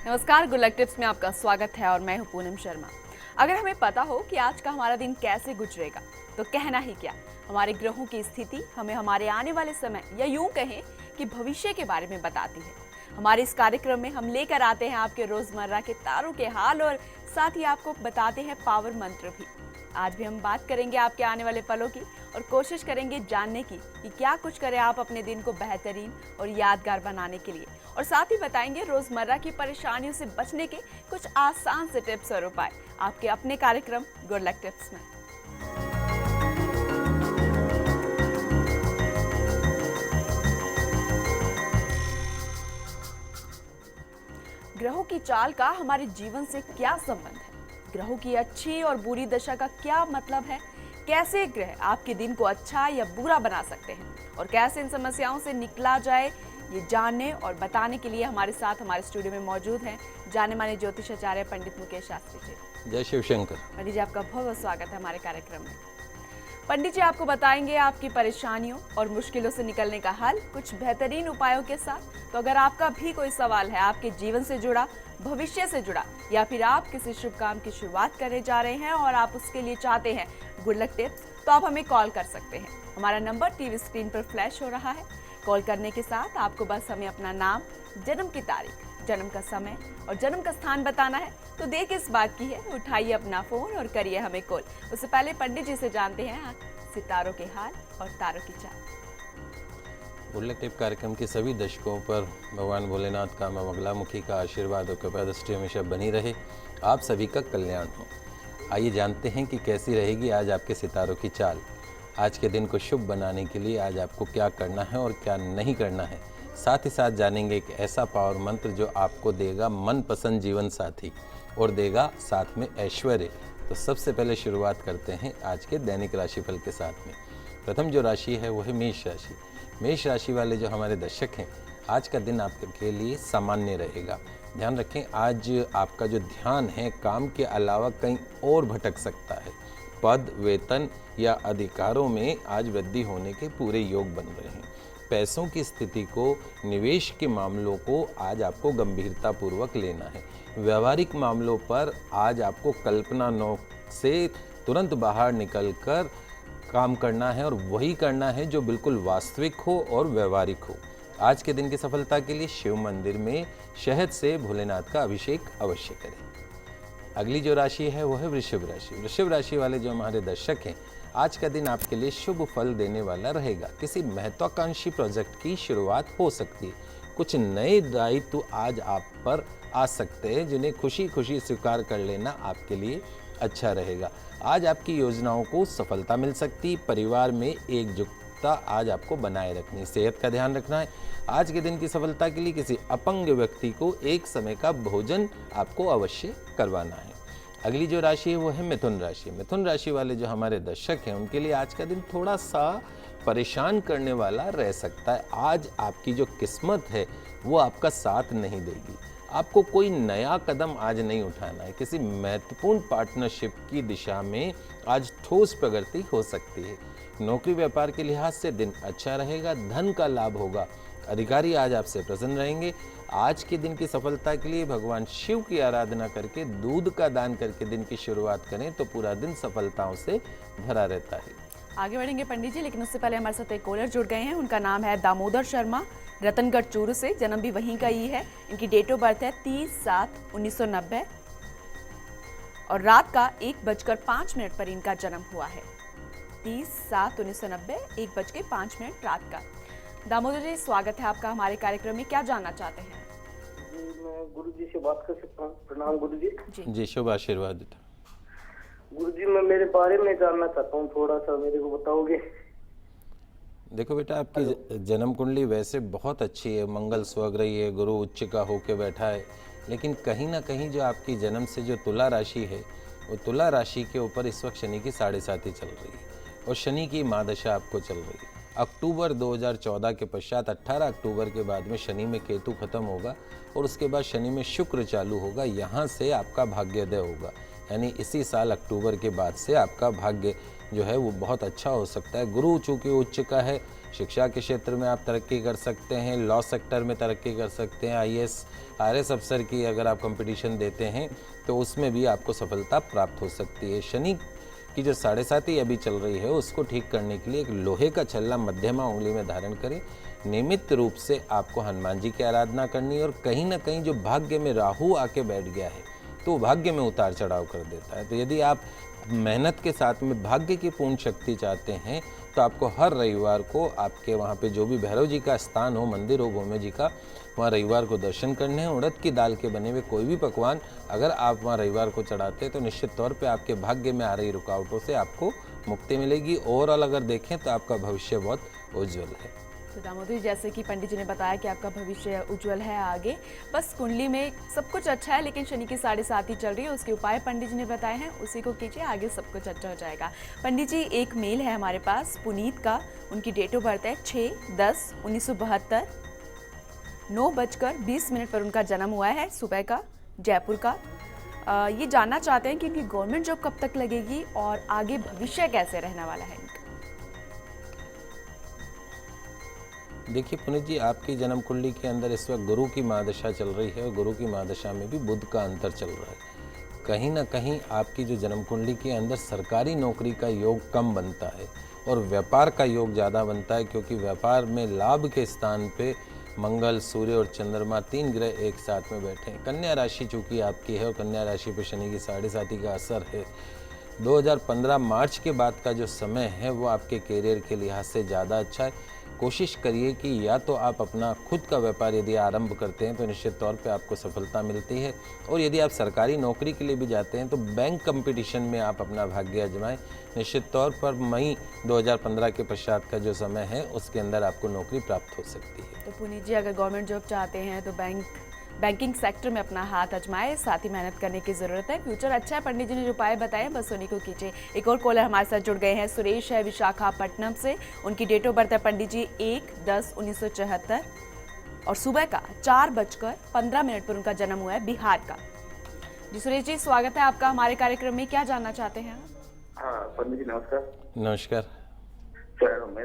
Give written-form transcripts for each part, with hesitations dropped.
नमस्कार, good luck tips में आपका स्वागत है और मैं हूं पूनम शर्मा। अगर हमें पता हो कि आज का हमारा दिन कैसे गुजरेगा तो कहना ही क्या, हमारे ग्रहों की स्थिति हमें हमारे आने वाले समय या यूं कहें कि भविष्य के बारे में बताती है। हमारे इस कार्यक्रम में हम लेकर आते हैं आपके रोजमर्रा के तारों के हाल और साथ ही आपको बताते हैं पावर मंत्र भी। आज भी हम बात करेंगे आपके आने वाले पलों की और कोशिश करेंगे जानने की कि क्या कुछ करें आप अपने दिन को बेहतरीन और यादगार बनाने के लिए, और साथ ही बताएंगे रोजमर्रा की परेशानियों से बचने के कुछ आसान से टिप्स और उपाय आपके अपने कार्यक्रम गुड लक टिप्स में। ग्रहों की चाल का हमारे जीवन से क्या संबंध है? ग्रहों की अच्छी और बुरी दशा का क्या मतलब है? कैसे ग्रह आपके दिन को अच्छा या बुरा बना सकते हैं और कैसे इन समस्याओं से निकला जाए, ये जानने और बताने के लिए हमारे साथ हमारे स्टूडियो में मौजूद हैं जाने माने ज्योतिषाचार्य पंडित मुकेश शास्त्री जी। जय शिव शंकर। पंडित जी, आपका बहुत बहुत स्वागत है हमारे कार्यक्रम में। पंडित जी आपको बताएंगे आपकी परेशानियों और मुश्किलों से निकलने का हल कुछ बेहतरीन उपायों के साथ। तो अगर आपका भी कोई सवाल है आपके जीवन से जुड़ा, भविष्य से जुड़ा, या फिर आप किसी शुभ काम की शुरुआत करने जा रहे हैं और आप उसके लिए चाहते हैं गुड लक टिप्स, तो आप हमें कॉल कर सकते हैं। हमारा नंबर टीवी स्क्रीन पर फ्लैश हो रहा है। कॉल करने के साथ आपको बस हमें अपना नाम, जन्म की तारीख, जन्म का समय और जन्म का स्थान बताना है। तो देर किस बात की है, उठाइए अपना फोन और करिए हमें कॉल। उससे पहले पंडित जी से जानते हैं सितारों के हाल और तारों की चाल। गुड लक टिप कार्यक्रम के सभी दर्शकों पर भगवान भोलेनाथ का, मां बगलामुखी का आशीर्वाद और कृपा दृष्टि हमेशा बनी रहे, आप सभी का कल्याण हो। आइए जानते हैं कि कैसी रहेगी आज आपके सितारों की चाल। आज के दिन को शुभ बनाने के लिए आज आपको क्या करना है और क्या नहीं करना है। साथ ही साथ जानेंगे एक ऐसा पावर मंत्र जो आपको देगा मनपसंद जीवन साथी और देगा साथ में ऐश्वर्य। तो सबसे पहले शुरुआत करते हैं आज के दैनिक राशिफल के साथ में। प्रथम जो राशि है वो है मेष राशि। मेष राशि वाले जो हमारे दर्शक हैं, आज का दिन आपके लिए सामान्य रहेगा। ध्यान रखें, आज आपका जो ध्यान है काम के अलावा कहीं और भटक सकता है। पद, वेतन या अधिकारों में आज वृद्धि होने के पूरे योग बन रहे हैं। पैसों की स्थिति को, निवेश के मामलों को आज आपको गंभीरतापूर्वक लेना है। व्यावहारिक मामलों पर आज आपको कल्पना नौ से तुरंत बाहर निकलकर काम करना है और वही करना है जो बिल्कुल वास्तविक हो और व्यावहारिक हो। आज के दिन की सफलता के लिए शिव मंदिर में शहद से भोलेनाथ का अभिषेक अवश्य करें। अगली जो राशि है वो है वृषभ राशि। वृषभ राशि वाले जो हमारे दर्शक हैं, आज का दिन आपके लिए शुभ फल देने वाला रहेगा। किसी महत्वाकांक्षी प्रोजेक्ट की शुरुआत हो सकती है। कुछ नए दायित्व आज आप पर आ सकते हैं जिन्हें खुशी खुशी स्वीकार कर लेना आपके लिए अच्छा रहेगा। आज आपकी योजनाओं को सफलता मिल सकती। परिवार में एकजुटता आज आपको बनाए रखनी। सेहत का ध्यान रखना है। आज के दिन की सफलता के लिए किसी अपंग व्यक्ति को एक समय का भोजन आपको अवश्य करवाना है। अगली जो राशि है वो है मिथुन राशि। मिथुन राशि वाले जो हमारे दर्शक हैं उनके लिए आज का दिन थोड़ा सा परेशान करने वाला रह सकता है। आज आपकी जो किस्मत है वो आपका साथ नहीं देगी। आपको कोई नया कदम आज नहीं उठाना है। किसी महत्वपूर्ण पार्टनरशिप की दिशा में आज ठोस प्रगति हो सकती है। नौकरी व्यापार के लिहाज से दिन अच्छा रहेगा। धन का लाभ होगा। अधिकारी आज आपसे प्रसन्न रहेंगे। आज के दिन की सफलता के लिए भगवान शिव की आराधना करके, दूध का दान करके दिन की शुरुआत करें तो पूरा दिन सफलताओं से भरा रहता है। आगे बढ़ेंगे पंडित जी, लेकिन उससे पहले हमारे साथ एक कॉलर जुड़ गए हैं। उनका नाम है दामोदर शर्मा, रतनगढ़ चूरू से। जन्म भी वहीं का ही है। इनकी डेट ऑफ बर्थ है 30/7/1990 और रात का 1:05 पर इनका जन्म हुआ है। 30/7/1990, 1:05 रात का। दामोदर जी, स्वागत है आपका हमारे कार्यक्रम में। क्या जानना चाहते हैं? जी, मैं गुरु जी से बात कर सकता हूँ? प्रणाम गुरु जी। जी, शुभ आशीर्वाद। गुरु जी, मैं मेरे बारे में जानना चाहता हूँ, थोड़ा सा मेरे को बताओगे? देखो बेटा, आपकी जन्म कुंडली वैसे बहुत अच्छी है। मंगल स्वग्रह है, गुरु उच्च का होके बैठा है, लेकिन कहीं ना कहीं जो आपकी जन्म से जो तुला राशि है, वो तुला राशि के ऊपर इस वक्त शनि की 7.5 चल रही है और शनि की महादशा आपको चल रही है। अक्टूबर 2014 के पश्चात 18 अक्टूबर के बाद में शनि में केतु खत्म होगा और उसके बाद शनि में शुक्र चालू होगा। यहाँ से आपका भाग्योदय होगा, यानी इसी साल अक्टूबर के बाद से आपका भाग्य जो है वो बहुत अच्छा हो सकता है। गुरु चूँकि उच्च का है, शिक्षा के क्षेत्र में आप तरक्की कर सकते हैं, लॉ सेक्टर में तरक्की कर सकते हैं, आईएएस आरएस अफसर की अगर आप कंपटीशन देते हैं तो उसमें भी आपको सफलता प्राप्त हो सकती है। शनि की जो 7.5 अभी चल रही है उसको ठीक करने के लिए एक लोहे का छल्ला मध्यमा उंगली में धारण करें। नियमित रूप से आपको हनुमान जी की आराधना करनी है और कहीं ना कहीं जो भाग्य में राहु आके बैठ गया है तो वो भाग्य में उतार चढ़ाव कर देता है। तो यदि आप मेहनत के साथ में भाग्य की पूर्ण शक्ति चाहते हैं तो आपको हर रविवार को आपके वहाँ पे जो भी भैरव जी का स्थान हो, मंदिर हो भोमे जी का, वहाँ रविवार को दर्शन करने हैं। उड़द की दाल के बने हुए कोई भी पकवान अगर आप वहाँ रविवार को चढ़ाते हैं तो निश्चित तौर पे आपके भाग्य में आ रही रुकावटों से आपको मुक्ति मिलेगी। ओवरऑल अगर देखें तो आपका भविष्य बहुत उज्ज्वल है। तो दामोदर, जैसे कि पंडित जी ने बताया कि आपका भविष्य उज्जवल है आगे, बस कुंडली में सब कुछ अच्छा है लेकिन शनि की 7.5 चल रही है, उसके उपाय पंडित जी ने बताए हैं, उसी को कीजिए, आगे सब कुछ अच्छा हो जाएगा। पंडित जी, एक मेल है हमारे पास पुनीत का, उनकी डेट ऑफ बर्थ है 6/10/1972, 9:20 पर उनका जन्म हुआ है, सुबह का, जयपुर का। ये जानना चाहते हैं कि उनकी गवर्नमेंट जॉब कब तक लगेगी और आगे भविष्य कैसे रहने वाला है इनका। देखिए पुनीत जी, आपकी जन्म कुंडली के अंदर इस वक्त गुरु की महादशा चल रही है और गुरु की महादशा में भी बुध का अंतर चल रहा है। कहीं ना कहीं आपकी जो जन्म कुंडली के अंदर सरकारी नौकरी का योग कम बनता है और व्यापार का योग ज़्यादा बनता है, क्योंकि व्यापार में लाभ के स्थान पे मंगल, सूर्य और चंद्रमा 3 ग्रह एक साथ में बैठे हैं। कन्या राशि चूँकि आपकी है और कन्या राशि पे शनि की 7.5 का असर है। 2015 मार्च के बाद का जो समय है वो आपके करियर के लिहाज से ज़्यादा अच्छा है। कोशिश करिए कि या तो आप अपना खुद का व्यापार यदि आरंभ करते हैं तो निश्चित तौर पे आपको सफलता मिलती है, और यदि आप सरकारी नौकरी के लिए भी जाते हैं तो बैंक कंपटीशन में आप अपना भाग्य आजमाएं। निश्चित तौर पर मई 2015 के पश्चात का जो समय है उसके अंदर आपको नौकरी प्राप्त हो सकती है। तो पुनीत जी, अगर गवर्नमेंट जॉब चाहते हैं तो बैंकिंग सेक्टर में अपना हाथ आजमाए, साथ ही मेहनत करने की जरूरत है। फ्यूचर अच्छा है, पंडित जी ने जो उपाय बताए बस उन्हीं को कीजिए। एक और कॉलर हमारे साथ जुड़ गए हैं, सुरेश है विशाखापट्टनम से, उनकी डेट ऑफ बर्थ है पंडित जी 1/10/1974 और सुबह का 4:15 पर उनका जन्म हुआ है, बिहार का। जी सुरेश जी, स्वागत है आपका हमारे कार्यक्रम में, क्या जानना चाहते हैं? हाँ पंडित जी नमस्कार। नमस्कार सर, मैं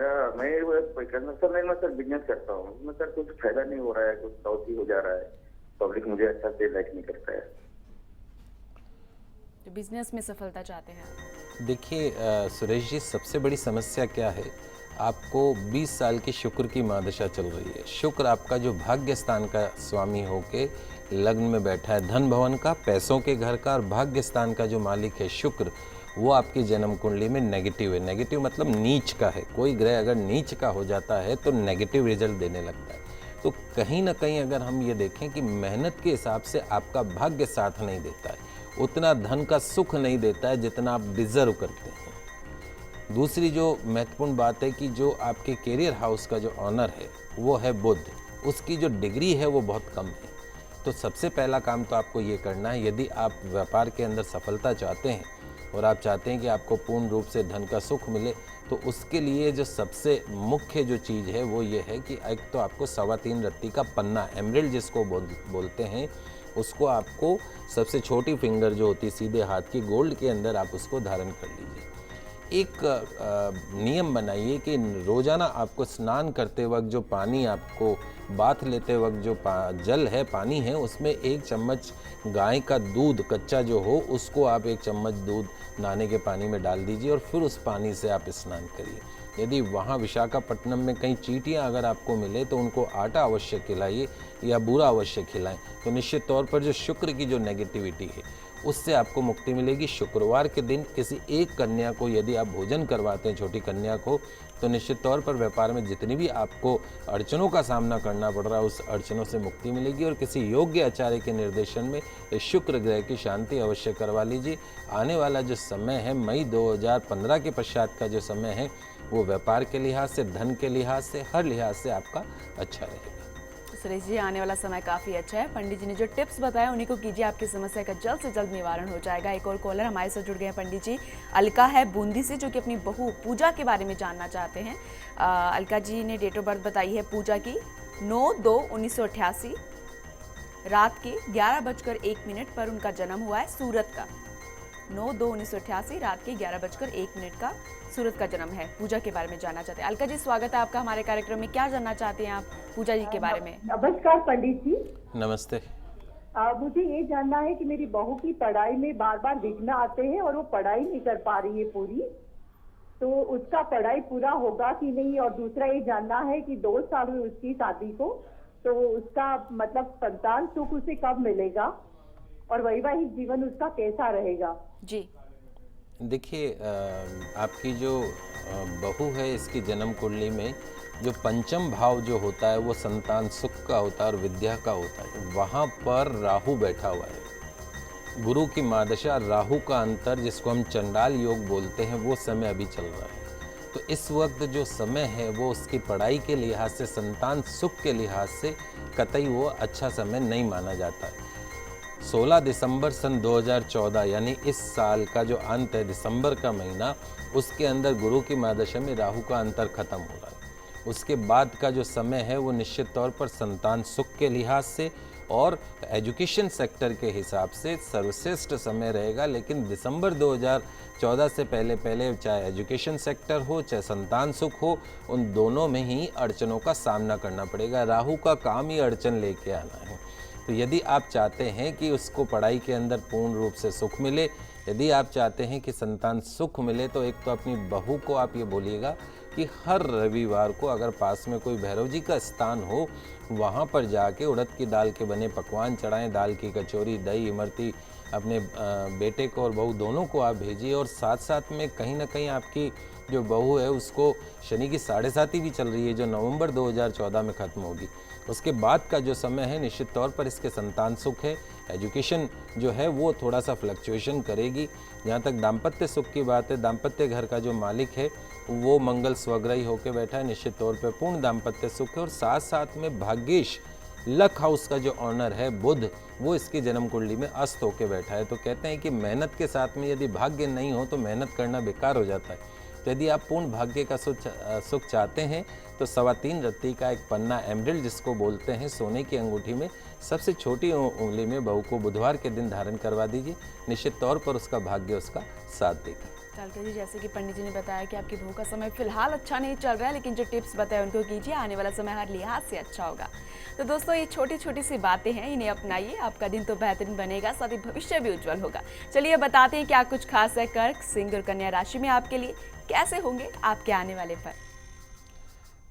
सर बिजनेस करता हूँ, मैं सर कुछ फायदा नहीं हो रहा है, कुछ लॉस ही हो जा रहा है, पब्लिक मुझे अच्छा से लाइक नहीं करता है। तो बिजनेस में सफलता चाहते हैं आप? देखिए सुरेश जी, सबसे बड़ी समस्या क्या है, आपको 20 साल की शुक्र की महादशा चल रही है। शुक्र आपका जो भाग्य स्थान का स्वामी होके लग्न में बैठा है, धन भवन का, पैसों के घर का, और भाग्य स्थान का जो मालिक है शुक्र, वो आपकी जन्म कुंडली में नेगेटिव है। नेगेटिव मतलब नीच का है। कोई ग्रह अगर नीच का हो जाता है तो नेगेटिव रिजल्ट देने लगता है। तो कहीं ना कहीं अगर हम ये देखें कि मेहनत के हिसाब से आपका भाग्य साथ नहीं देता है, उतना धन का सुख नहीं देता है जितना आप डिजर्व करते हैं। दूसरी जो महत्वपूर्ण बात है कि जो आपके कैरियर हाउस का जो ऑनर है वो है बुध, उसकी जो डिग्री है वो बहुत कम है। तो सबसे पहला काम तो आपको ये करना है, यदि आप व्यापार के अंदर सफलता चाहते हैं और आप चाहते हैं कि आपको पूर्ण रूप से धन का सुख मिले, तो उसके लिए जो सबसे मुख्य जो चीज़ है वो ये है कि एक तो आपको 3.25 रत्ती का पन्ना, एमरल्ड जिसको बोलते हैं, उसको आपको सबसे छोटी फिंगर जो होती है सीधे हाथ की, गोल्ड के अंदर आप उसको धारण कर लीजिए। एक नियम बनाइए कि रोज़ाना आपको स्नान करते वक्त जो पानी, आपको बाथ लेते वक्त जो जल है, पानी है, उसमें 1 चम्मच गाय का दूध कच्चा जो हो उसको आप 1 चम्मच दूध नहाने के पानी में डाल दीजिए और फिर उस पानी से आप स्नान करिए। यदि वहाँ विशाखापट्टनम में कहीं चींटियाँ अगर आपको मिले तो उनको आटा अवश्य खिलाइए या बूरा अवश्य खिलाएं, तो निश्चित तौर पर जो शुक्र की जो नेगेटिविटी है उससे आपको मुक्ति मिलेगी। शुक्रवार के दिन किसी एक कन्या को यदि आप भोजन करवाते हैं, छोटी कन्या को, तो निश्चित तौर पर व्यापार में जितनी भी आपको अड़चनों का सामना करना पड़ रहा है उस अड़चनों से मुक्ति मिलेगी। और किसी योग्य आचार्य के निर्देशन में इस शुक्र ग्रह की शांति अवश्य करवा लीजिए। आने वाला जो समय है मई 2015 के पश्चात का जो समय है वो व्यापार के लिहाज से, धन के लिहाज से, हर लिहाज से आपका अच्छा रहेगा। सुरेश जी, आने वाला समय काफी अच्छा है, पंडित जी ने जो टिप्स बताए उन्हीं को कीजिए, आपकी समस्या का जल्द से जल्द निवारण हो जाएगा। एक और कॉलर हमारे साथ जुड़ गए हैं पंडित जी, अलका है बूंदी से, जो कि अपनी बहू पूजा के बारे में जानना चाहते हैं। अलका जी ने डेट ऑफ बर्थ बताई है पूजा की 9/2/1988, रात के 11:01 पर उनका जन्म हुआ है, सूरत का। 9/2/1988 रात के 11:01 का सूरत का जन्म है। पूजा के बारे में जानना चाहते हैं। अलका जी, स्वागत है आपका हमारे कार्यक्रम में। क्या जानना चाहते हैं आप पूजा जी के बारे में? नमस्कार पंडित जी। नमस्ते। मुझे ये जानना है कि मेरी बहू की पढ़ाई में बार बार विघ्न आते हैं और वो पढ़ाई नहीं कर पा रही है पूरी, तो उसका पढ़ाई पूरा होगा कि नहीं। और दूसरा ये जानना है कि 2 साल हुए उसकी शादी को, तो उसका मतलब संतान सुख उसे कब मिलेगा और वैवाहिक जीवन उसका कैसा रहेगा? जी देखिए, आपकी जो बहू है, इसकी जन्म कुंडली में जो पंचम भाव जो होता है वो संतान सुख का होता है और विद्या का होता है। वहाँ पर राहु बैठा हुआ है। गुरु की महादशा, राहु का अंतर जिसको हम चंडाल योग बोलते हैं, वो समय अभी चल रहा है। तो इस वक्त जो समय है वो उसकी पढ़ाई के लिहाज से, संतान सुख के लिहाज से कतई वो अच्छा समय नहीं माना जाता है। 16 दिसंबर सन 2014 यानी इस साल का जो अंत है, दिसंबर का महीना, उसके अंदर गुरु की महादशा में राहु का अंतर खत्म हो रहा है। उसके बाद का जो समय है वो निश्चित तौर पर संतान सुख के लिहाज से और एजुकेशन सेक्टर के हिसाब से सर्वश्रेष्ठ समय रहेगा। लेकिन दिसंबर 2014 से पहले पहले चाहे एजुकेशन सेक्टर हो चाहे संतान सुख हो, उन दोनों में ही अड़चनों का सामना करना पड़ेगा। राहु का काम ही अड़चन लेके आना है। तो यदि आप चाहते हैं कि उसको पढ़ाई के अंदर पूर्ण रूप से सुख मिले, यदि आप चाहते हैं कि संतान सुख मिले, तो एक तो अपनी बहू को आप ये बोलिएगा कि हर रविवार को अगर पास में कोई भैरव जी का स्थान हो, वहाँ पर जाके उड़द की दाल के बने पकवान चढ़ाएं, दाल की कचौरी, दही, इमरती अपने बेटे को और बहू दोनों को आप भेजिए। और साथ साथ में कहीं ना कहीं आपकी जो बहू है उसको शनि की 7.5 भी चल रही है, जो नवंबर 2014 में ख़त्म होगी। उसके बाद का जो समय है निश्चित तौर पर इसके संतान सुख है। एजुकेशन जो है वो थोड़ा सा फ्लक्चुएशन करेगी। जहाँ तक दाम्पत्य सुख की बात है, दाम्पत्य घर का जो मालिक है वो मंगल स्वग्रही होकर बैठा है, निश्चित तौर पर पूर्ण दाम्पत्य सुख है। और साथ साथ में भाग्येश लक हाउस का जो ऑनर है बुध, वो इसकी जन्म कुंडली में अस्त होकर बैठा है। तो कहते हैं कि मेहनत के साथ में यदि भाग्य नहीं हो तो मेहनत करना बेकार हो जाता है। तो यदि आप पूर्ण भाग्य का सुख चाहते हैं तो 3.25 रत्ती का एक पन्ना एमरल्ड जिसको बोलते हैं, सोने की अंगूठी में सबसे छोटी उंगली में बहू को बुधवार के दिन धारण करवा दीजिए। निश्चित तौर पर उसका भाग्य उसका साथ देगा। अलका जी, जैसे कि पंडित जी ने बताया कि आपकी बहू का समय फिलहाल अच्छा नहीं चल रहा है, लेकिन जो टिप्स बताए उनको कीजिए, आने वाला समय हर लिहाज से अच्छा होगा। तो दोस्तों, ये छोटी छोटी सी बातें हैं, इन्हें अपनाइए, आपका दिन तो बेहतरीन बनेगा, साथ ही भविष्य भी उज्जवल होगा। चलिए बताते हैं क्या कुछ खास है कर्क, सिंह और कन्या राशि में आपके लिए, कैसे होंगे आपके आने वाले फल।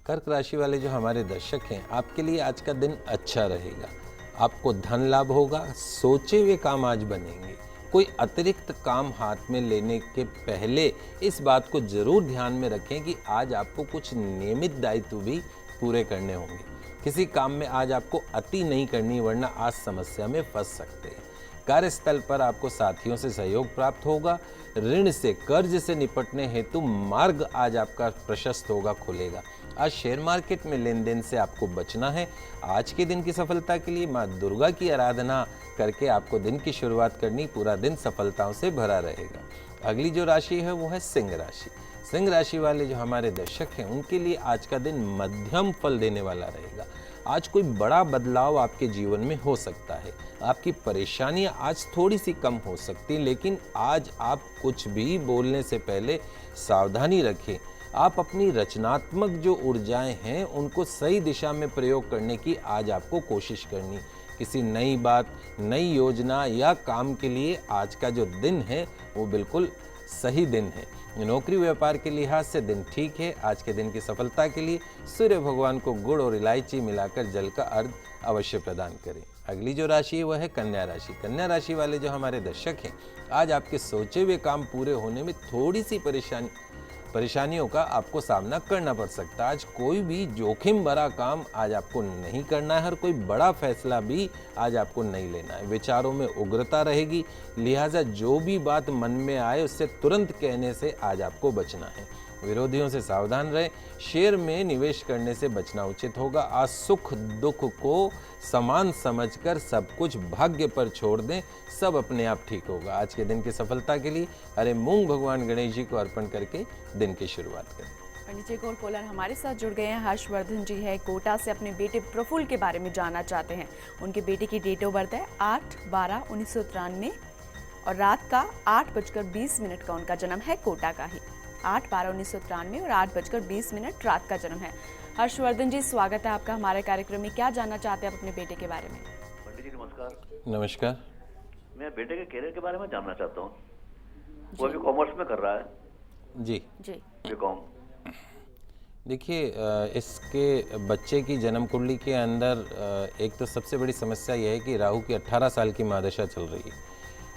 कर्क राशि वाले जो हमारे दर्शक हैं, आपके लिए आज का दिन अच्छा रहेगा। आपको धन लाभ होगा, सोचे हुए काम आज बनेंगे। कोई अतिरिक्त काम हाथ में लेने के पहले इस बात को जरूर ध्यान में रखें कि आज आपको कुछ नियमित दायित्व भी पूरे करने होंगे। किसी काम में आज आपको अति नहीं करनी, वरना आज समस्या में फंस सकते हैं। कार्यस्थल पर आपको साथियों से सहयोग प्राप्त होगा। ऋण से, कर्ज से निपटने हेतु मार्ग आज आपका प्रशस्त होगा, खुलेगा। आज शेयर मार्केट में लेन देन से आपको बचना है। आज के दिन की सफलता के लिए माँ दुर्गा की आराधना करके आपको दिन की शुरुआत करनी, पूरा दिन सफलताओं से भरा रहेगा। अगली जो राशि है वो है सिंह राशि। सिंह राशि वाले जो हमारे दर्शक हैं, उनके लिए आज का दिन मध्यम फल देने वाला रहेगा। आज कोई बड़ा बदलाव आपके जीवन में हो सकता है। आपकी परेशानियां आज थोड़ी सी कम हो सकती, लेकिन आज आप कुछ भी बोलने से पहले सावधानी रखें। आप अपनी रचनात्मक जो ऊर्जाएं हैं उनको सही दिशा में प्रयोग करने की आज आपको कोशिश करनी। किसी नई बात, नई योजना या काम के लिए आज का जो दिन है वो बिल्कुल सही दिन है। नौकरी व्यापार के लिहाज से दिन ठीक है। आज के दिन की सफलता के लिए सूर्य भगवान को गुड़ और इलायची मिलाकर जल का अर्घ अवश्य प्रदान करें। अगली जो राशि है वह है कन्या राशि। कन्या राशि वाले जो हमारे दर्शक हैं, आज आपके सोचे हुए काम पूरे होने में थोड़ी सी परेशानियों का आपको सामना करना पड़ सकता है। आज कोई भी जोखिम भरा काम आज आपको नहीं करना है और कोई बड़ा फैसला भी आज आपको नहीं लेना है। विचारों में उग्रता रहेगी, लिहाजा जो भी बात मन में आए उससे तुरंत कहने से आज आपको बचना है। विरोधियों से सावधान रहें। शेयर में निवेश करने से बचना उचित होगा। आज सुख दुख को समान समझकर सब कुछ भाग्य पर छोड़ दें, सब अपने आप ठीक होगा। आज के दिन की सफलता के लिए हरे मूंग भगवान गणेश जी को अर्पण करके दिन की शुरुआत करें। पंडित जी, एक और कॉलर हमारे साथ जुड़ गए हैं। हर्षवर्धन जी है कोटा से, अपने बेटे प्रफुल्ल के बारे में जानना चाहते हैं। उनके बेटे की डेट ऑफ बर्थ है 8/12/1993 और रात का 8:20 का उनका जन्म है, कोटा का ही। 8/12/1993 और 8:20 रात का जन्म है। हर्षवर्धन जी, स्वागत है आपका हमारे कार्यक्रम में। क्या जानना चाहते हैं आप अपने बेटे के बारे में? पंडित जी नमस्कार। नमस्कार। मैं बेटे के करियर के बारे में जानना चाहता हूँ। वो अभी कॉमर्स में कर रहा है। जी जी बीकॉम। देखिए, इसके बच्चे की जन्म कुंडली के अंदर एक तो सबसे बड़ी समस्या यह है कि राहु की 18 साल की महादशा चल रही है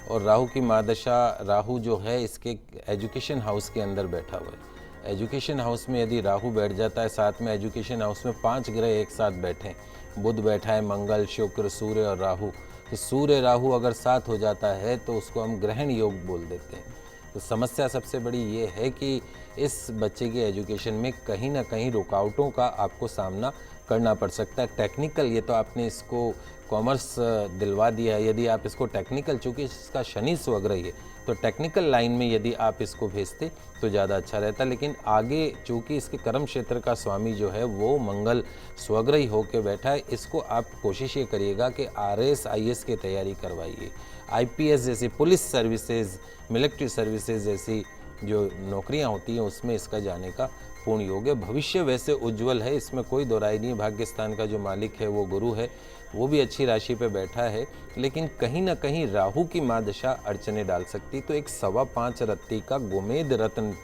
और राहु की महादशा, राहु जो है इसके एजुकेशन हाउस के अंदर बैठा हुआ है। एजुकेशन हाउस में यदि राहु बैठ जाता है, साथ में एजुकेशन हाउस में 5 ग्रह एक साथ बैठे हैं, बुध बैठा है, मंगल, शुक्र, सूर्य और राहु, तो सूर्य राहु अगर साथ हो जाता है तो उसको हम ग्रहण योग बोल देते हैं। तो समस्या सबसे बड़ी ये है कि इस बच्चे की एजुकेशन में कहीं ना कहीं रुकावटों का आपको सामना करना पड़ सकता है। टेक्निकल, ये तो आपने इसको कॉमर्स दिलवा दिया है, यदि आप इसको टेक्निकल, चूँकि इसका शनि स्वग्रही है तो टेक्निकल लाइन में यदि आप इसको भेजते तो ज़्यादा अच्छा रहता। लेकिन आगे चूँकि इसके कर्म क्षेत्र का स्वामी जो है वो मंगल स्वग्रही होकर बैठा है, इसको आप कोशिश ये करिएगा कि RS IS की तैयारी करवाइए। IPS जैसी पुलिस सर्विसेज, मिलिट्री सर्विसेज जैसी जो नौकरियां होती हैं उसमें इसका जाने का पूर्ण योग है। भविष्य वैसे उज्जवल है, इसमें कोई दो राय नहीं है। भाग्य स्थान का जो मालिक है वो गुरु है, वो भी अच्छी राशि पे बैठा है, लेकिन कहीं ना कहीं राहु की महादशा अड़चने डाल सकती। तो एक 5.25 रत्ती का गोमेद रत्न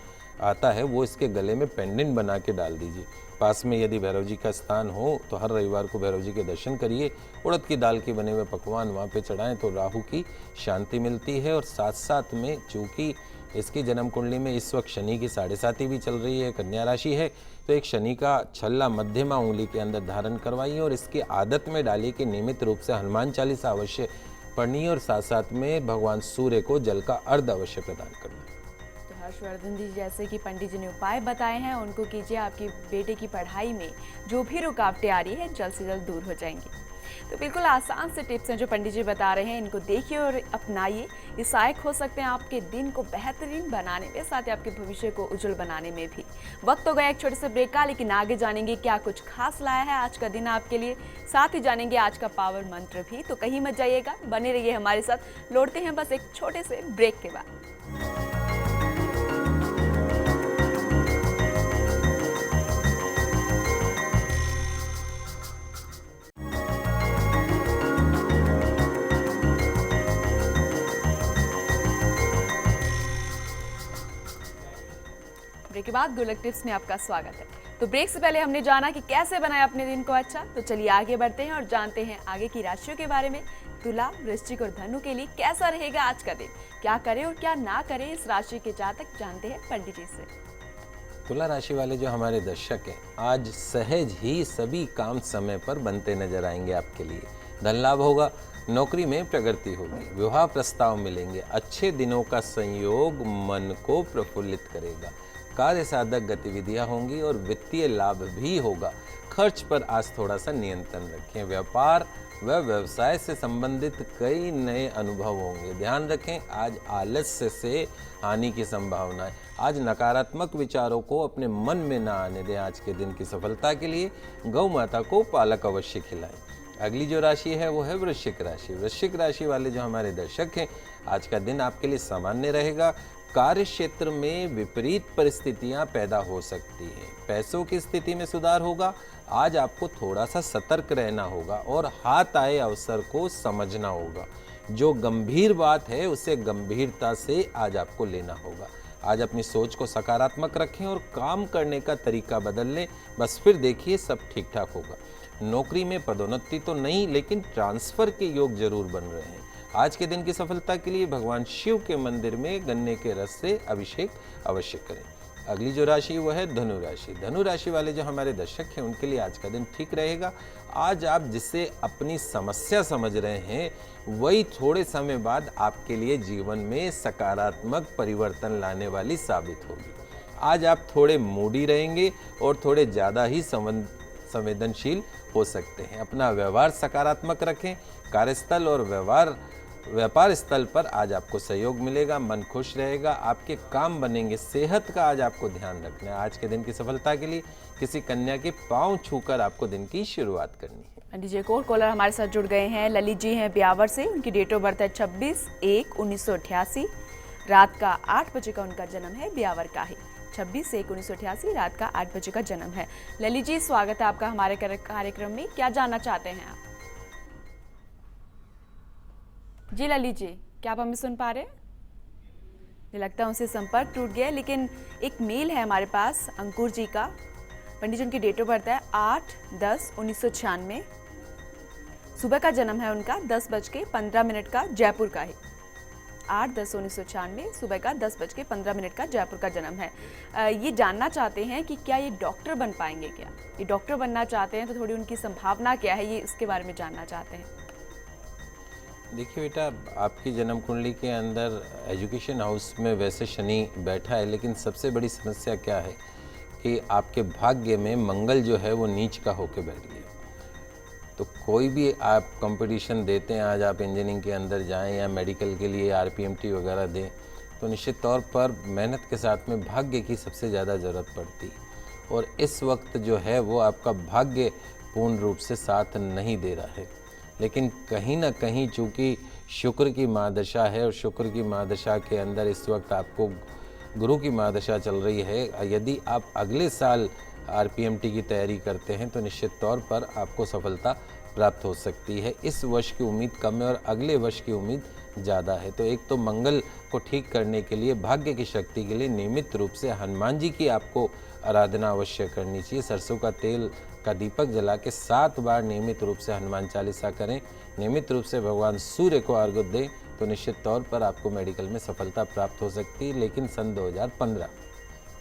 आता है, वो इसके गले में पेंडेंट बना के डाल दीजिए। पास में यदि भैरव जी का स्थान हो तो हर रविवार को भैरव जी के दर्शन करिए, उड़द की दाल के बने हुए पकवान वहाँ पे चढ़ाएं तो राहु की शांति मिलती है। और साथ साथ में चूँकि इसकी जन्म कुंडली में इस वक्त शनि की 7.5 भी चल रही है, कन्या राशि है, तो एक शनि का छल्ला मध्यमा उंगली के अंदर धारण करवाइए और इसकी आदत में डालिए कि नियमित रूप से हनुमान चालीसा अवश्य पढ़नी है और साथ साथ में भगवान सूर्य को जल का अर्घ अवश्य प्रदान करना है। तो हर्षवर्धन जी, जैसे कि पंडित जी ने उपाय बताए हैं उनको कीजिए, आपकी बेटे की पढ़ाई में जो भी रुकावटें आ रही है जल्द से जल्द दूर हो जाएंगी। तो बिल्कुल आसान से टिप्स हैं जो पंडित जी बता रहे हैं, इनको देखिए और अपनाइए। ये सहायक हो सकते हैं आपके दिन को बेहतरीन बनाने में, साथ ही आपके भविष्य को उज्जवल बनाने में भी। वक्त हो गया एक छोटे से ब्रेक का, लेकिन आगे जानेंगे क्या कुछ खास लाया है आज का दिन आपके लिए, साथ ही जानेंगे आज का पावर मंत्र भी। तो कहीं मत जाइएगा, बने रहिए हमारे साथ। लौटते हैं बस एक छोटे से ब्रेक के बाद। ब्रेक के बाद गोलक टिप्स में आपका स्वागत है। तो ब्रेक से पहले हमने जाना कि कैसे बनाए अपने दिन को अच्छा, तो चलिए आगे बढ़ते हैं और जानते हैं आगे की राशियों के बारे में। तुला, वृश्चिक और धनु के लिए कैसा रहेगा आज का दिन, क्या करें और क्या ना करें, इस राशि के जातक जानते हैं पंडित जी से। तुला राशि वाले जो हमारे दर्शक हैं, आज सहज ही सभी काम समय पर बनते नजर आएंगे आपके लिए। धन लाभ होगा, नौकरी में प्रगति होगी, विवाह प्रस्ताव मिलेंगे, अच्छे दिनों का संयोग मन को प्रफुल्लित करेगा, कार्य साधक गतिविधियां होंगी और वित्तीय लाभ भी होगा। खर्च पर आज थोड़ा सा नियंत्रण रखें। व्यापार व व्यवसाय से संबंधित कई नए अनुभव होंगे। ध्यान रखें, आज आलस्य से हानि की संभावना है। आज नकारात्मक विचारों को अपने मन में ना आने दें। आज के दिन की सफलता के लिए गौ माता को पालक अवश्य खिलाएं। अगली जो राशि है वो है वृश्चिक राशि। वृश्चिक राशि वाले जो हमारे दर्शक हैं, आज का दिन आपके लिए सामान्य रहेगा। कार्य क्षेत्र में विपरीत परिस्थितियां पैदा हो सकती हैं। पैसों की स्थिति में सुधार होगा। आज आपको थोड़ा सा सतर्क रहना होगा और हाथ आए अवसर को समझना होगा। जो गंभीर बात है उसे गंभीरता से आज आपको लेना होगा। आज अपनी सोच को सकारात्मक रखें और काम करने का तरीका बदल लें, बस फिर देखिए सब ठीक ठाक होगा। नौकरी में पदोन्नति तो नहीं, लेकिन ट्रांसफर के योग जरूर बन रहे हैं। आज के दिन की सफलता के लिए भगवान शिव के मंदिर में गन्ने के रस से अभिषेक अवश्य करें। अगली जो राशि वो है धनु राशि। धनु राशि वाले जो हमारे दर्शक हैं उनके लिए आज का दिन ठीक रहेगा। आज आप जिसे अपनी समस्या समझ रहे हैं वही थोड़े समय बाद आपके लिए जीवन में सकारात्मक परिवर्तन लाने वाली साबित होगी। आज आप थोड़े मूडी रहेंगे और थोड़े ज़्यादा ही संवेदनशील हो सकते हैं। अपना व्यवहार सकारात्मक रखें। कार्यस्थल और व्यापार स्थल पर आज आपको सहयोग मिलेगा, मन खुश रहेगा, आपके काम बनेंगे। सेहत का आज आपको ध्यान रखना है। आज के दिन की सफलता के लिए किसी कन्या के पांव छूकर आपको दिन की शुरुआत करनी है। पंडित जी, एक और कॉलर हमारे साथ जुड़ गए हैं। ललित जी हैं ब्यावर से, उनकी डेट ऑफ बर्थ है 26/1/1988, रात का 8 बजे का उनका जन्म है, ब्यावर का ही। 26/1/1988, रात का 8 बजे का जन्म है। ललित जी, स्वागत है आपका हमारे कार्यक्रम में। क्या जानना चाहते हैं आप? जी ललित जी, क्या आप हमें सुन पा रहे हैं? मुझे लगता है उनसे संपर्क टूट गया, लेकिन एक मेल है हमारे पास अंकुर जी का। पंडित जी, उनकी डेट ऑफ बर्थ है 8/10/1996, सुबह का जन्म है उनका 10:15 का, जयपुर का ही। 8/10/1996, सुबह का 10:15 का जयपुर का जन्म है। ये जानना चाहते हैं कि क्या ये डॉक्टर बन पाएंगे क्या? ये डॉक्टर बनना चाहते हैं तो थोड़ी उनकी संभावना क्या है, ये इसके बारे में जानना चाहते हैं। देखिए बेटा, आपकी जन्म कुंडली के अंदर एजुकेशन हाउस में वैसे शनि बैठा है, लेकिन सबसे बड़ी समस्या क्या है कि आपके भाग्य में मंगल जो है वो नीच का होके बैठ गया। तो कोई भी आप कंपटीशन देते हैं, आज आप इंजीनियरिंग के अंदर जाएं या मेडिकल के लिए आरपीएमटी वगैरह दें, तो निश्चित तौर पर मेहनत के साथ में भाग्य की सबसे ज़्यादा ज़रूरत पड़ती है। और इस वक्त जो है वो आपका भाग्य पूर्ण रूप से साथ नहीं दे रहा है। लेकिन कहीं ना कहीं चूँकि शुक्र की महादशा है और शुक्र की महादशा के अंदर इस वक्त आपको गुरु की महादशा चल रही है, यदि आप अगले साल आरपीएमटी की तैयारी करते हैं तो निश्चित तौर पर आपको सफलता प्राप्त हो सकती है। इस वर्ष की उम्मीद कम है और अगले वर्ष की उम्मीद ज़्यादा है। तो एक तो मंगल को ठीक करने के लिए, भाग्य की शक्ति के लिए नियमित रूप से हनुमान जी की आपको आराधना अवश्य करनी चाहिए। सरसों का तेल का दीपक जला के 7 बार नियमित रूप से हनुमान चालीसा करें, नियमित रूप से भगवान सूर्य को अर्घ्य दें, तो निश्चित तौर पर आपको मेडिकल में सफलता प्राप्त हो सकती है, लेकिन सन 2015।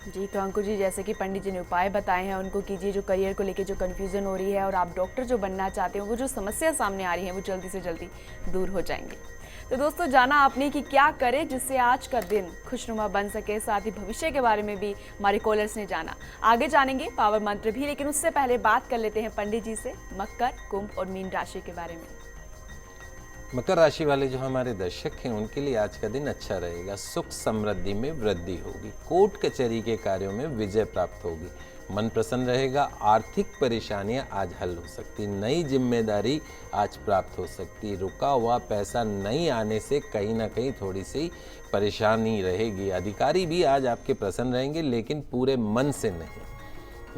जी, तो अंकुर जी, जैसे कि पंडित जी ने उपाय बताए हैं उनको कीजिए, जो करियर को लेके जो कन्फ्यूज़न हो रही है और आप डॉक्टर जो बनना चाहते हो, वो जो समस्या सामने आ रही है वो जल्दी से जल्दी दूर हो जाएंगे। तो दोस्तों, जाना आपने कि क्या करें जिससे आज का दिन खुशनुमा बन सके, साथ ही भविष्य के बारे में भी हमारे कॉलर्स ने जाना। आगे जानेंगे पावर मंत्र भी, लेकिन उससे पहले बात कर लेते हैं पंडित जी से मकर, कुंभ और मीन राशि के बारे में। मकर राशि वाले जो हमारे दर्शक हैं उनके लिए आज का दिन अच्छा रहेगा। सुख समृद्धि में वृद्धि होगी, कोर्ट कचहरी के कार्यों में विजय प्राप्त होगी, मन प्रसन्न रहेगा, आर्थिक परेशानियां आज हल हो सकती, नई जिम्मेदारी आज प्राप्त हो सकती, रुका हुआ पैसा नहीं आने से कहीं ना कहीं थोड़ी सी परेशानी रहेगी। अधिकारी भी आज आपके प्रसन्न रहेंगे, लेकिन पूरे मन से नहीं।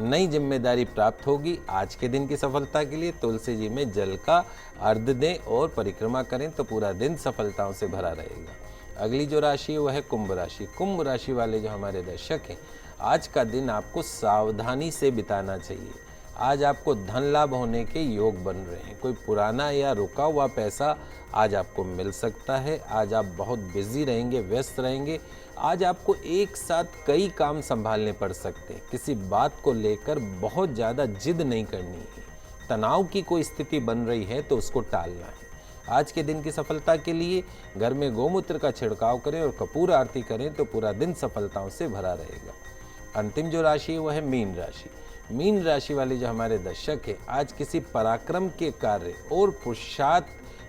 नई जिम्मेदारी प्राप्त होगी। आज के दिन की सफलता के लिए तुलसी जी में जल का अर्घ्य दें और परिक्रमा करें तो पूरा दिन सफलताओं से भरा रहेगा। अगली जो राशि है वह है कुंभ राशि। कुंभ राशि वाले जो हमारे दर्शक हैं, आज का दिन आपको सावधानी से बिताना चाहिए। आज आपको धन लाभ होने के योग बन रहे हैं। कोई पुराना या रुका हुआ पैसा आज आपको मिल सकता है। आज आप बहुत बिजी रहेंगे, व्यस्त रहेंगे। आज आपको एक साथ कई काम संभालने पड़ सकते हैं। किसी बात को लेकर बहुत ज़्यादा जिद नहीं करनी है। तनाव की कोई स्थिति बन रही है तो उसको टालना है। आज के दिन की सफलता के लिए घर में गोमूत्र का छिड़काव करें और कपूर आरती करें तो पूरा दिन सफलताओं से भरा रहेगा। अंतिम जो राशि है वह है मीन राशि। मीन राशि वाले जो हमारे दर्शक हैं, आज किसी पराक्रम के कार्य और पुरुषार्थ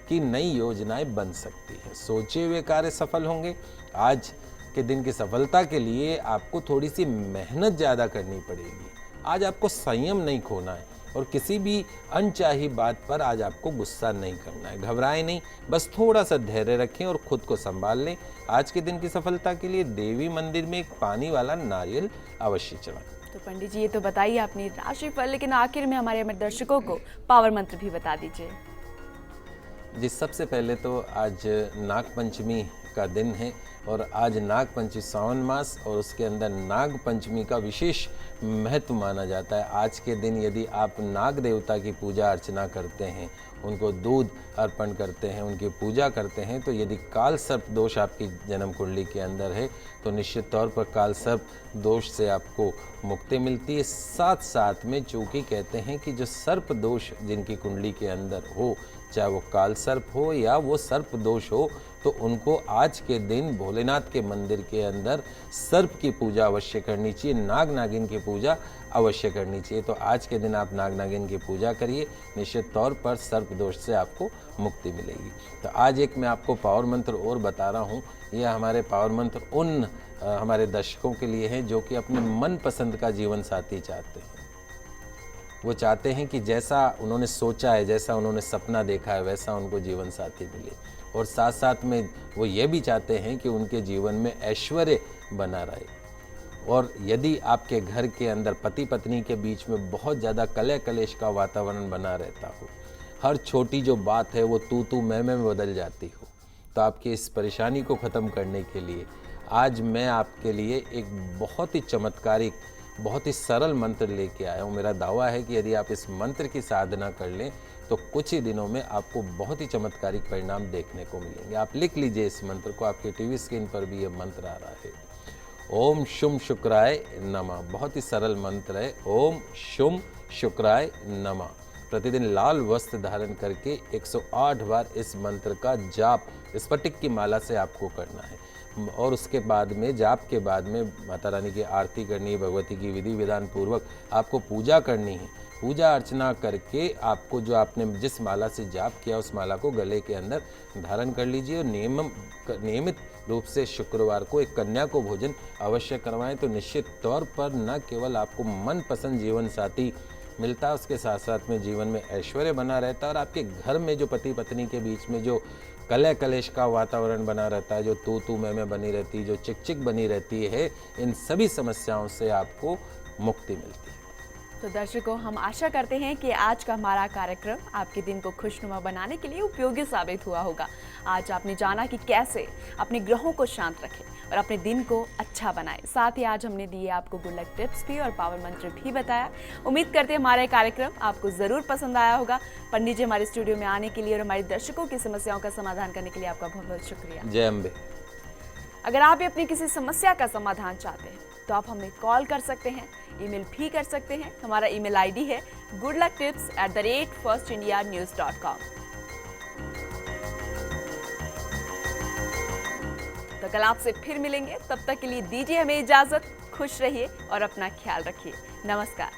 की नई योजनाएं बन सकती हैं। सोचे हुए कार्य सफल होंगे। आज के दिन की सफलता के लिए आपको थोड़ी सी मेहनत ज़्यादा करनी पड़ेगी। आज आपको संयम नहीं खोना है और किसी भी अनचाही बात पर आज आपको गुस्सा नहीं करना है। घबराएं नहीं, बस थोड़ा सा धैर्य रखें और खुद को संभाल लें। आज के दिन की सफलता के लिए देवी मंदिर में एक पानी वाला नारियल अवश्य चढ़ाएं। तो पंडित जी, ये तो बताइए आपने राशिफल, लेकिन आखिर में हमारे दर्शकों को पावर मंत्र भी बता दीजिए। जी, सबसे पहले तो आज नाग पंचमी का दिन है और आज नाग पंचमी सावन मास और उसके अंदर नाग पंचमी का विशेष महत्व माना जाता है। आज के दिन यदि आप नाग देवता की पूजा अर्चना करते हैं, उनको दूध अर्पण करते हैं, उनकी पूजा करते हैं, तो यदि काल सर्प दोष आपकी जन्म कुंडली के अंदर है तो निश्चित तौर पर काल सर्प दोष से आपको मुक्ति मिलती है। साथ साथ में चूँकि कहते हैं कि जो सर्प दोष जिनकी कुंडली के अंदर हो, चाहे वो काल सर्प हो या वो सर्प दोष हो, तो उनको आज के दिन भोलेनाथ के मंदिर के अंदर सर्प की पूजा अवश्य करनी चाहिए, नाग नागिन की पूजा अवश्य करनी चाहिए। तो आज के दिन आप नाग नागिन की पूजा करिए, निश्चित तौर पर सर्प दोष से आपको मुक्ति मिलेगी। तो आज एक मैं आपको पावर मंत्र और बता रहा हूँ। यह हमारे पावर मंत्र उन हमारे दर्शकों के लिए हैं जो कि अपने मन पसंद का जीवन साथी चाहते हैं। वो चाहते हैं कि जैसा उन्होंने सोचा है, जैसा उन्होंने सपना देखा है, वैसा उनको जीवन साथी मिले। और साथ साथ में वो ये भी चाहते हैं कि उनके जीवन में ऐश्वर्य बना रहे। और यदि आपके घर के अंदर पति पत्नी के बीच में बहुत ज़्यादा कलह कलेश का वातावरण बना रहता हो, हर छोटी जो बात है वो तू मैं में बदल जाती हो, तो आपकी इस परेशानी को ख़त्म करने के लिए आज मैं आपके लिए एक बहुत ही चमत्कारिक, बहुत ही सरल मंत्र लेके आया हूँ। मेरा दावा है कि यदि आप इस मंत्र की साधना कर लें तो कुछ ही दिनों में आपको बहुत ही चमत्कारिक परिणाम देखने को मिलेंगे। आप लिख लीजिए इस मंत्र को, आपके टीवी स्क्रीन पर भी ये मंत्र आ रहा है। ओम शुम शुक्राय नमः। बहुत ही सरल मंत्र है, ओम शुम शुक्राय नमः। प्रतिदिन लाल वस्त्र धारण करके 108 बार इस मंत्र का जाप स्फटिक की माला से आपको करना है। और उसके बाद में, जाप के बाद में माता रानी की आरती करनी है, भगवती की विधि विधान पूर्वक आपको पूजा करनी है। पूजा अर्चना करके आपको जो आपने जिस माला से जाप किया उस माला को गले के अंदर धारण कर लीजिए। और नियमित रूप से शुक्रवार को एक कन्या को भोजन अवश्य करवाएं, तो निश्चित तौर पर न केवल आपको मनपसंद जीवन साथी मिलता है, उसके साथ साथ में जीवन में ऐश्वर्य बना रहता है। और आपके घर में जो पति पत्नी के बीच में जो कलह कलेश का वातावरण बना रहता है, जो तू मैं बनी रहती है, जो चिक बनी रहती है, इन सभी समस्याओं से आपको मुक्ति मिलती है। तो दर्शकों, हम आशा करते हैं कि आज का हमारा कार्यक्रम आपके दिन को खुशनुमा बनाने के लिए उपयोगी साबित हुआ होगा। आज आपने जाना कि कैसे अपने ग्रहों को शांत रखें और अपने दिन को अच्छा बनाएं। साथ ही आज हमने दिए आपको गुड लक टिप्स भी और पावर मंत्र भी बताया। उम्मीद करते हैं हमारा कार्यक्रम आपको जरूर पसंद आया होगा। पंडित जी हमारे स्टूडियो में आने के लिए और हमारे दर्शकों की समस्याओं का समाधान करने के लिए आपका बहुत बहुत शुक्रिया। जय अम्बे। अगर आप भी अपनी किसी समस्या का समाधान चाहते हैं तो आप हमें कॉल कर सकते हैं, ईमेल भी कर सकते हैं। हमारा ईमेल आईडी है goodlucktips@firstindianews.com। तो कल आपसे फिर मिलेंगे, तब तक के लिए दीजिए हमें इजाजत। खुश रहिए और अपना ख्याल रखिए। नमस्कार।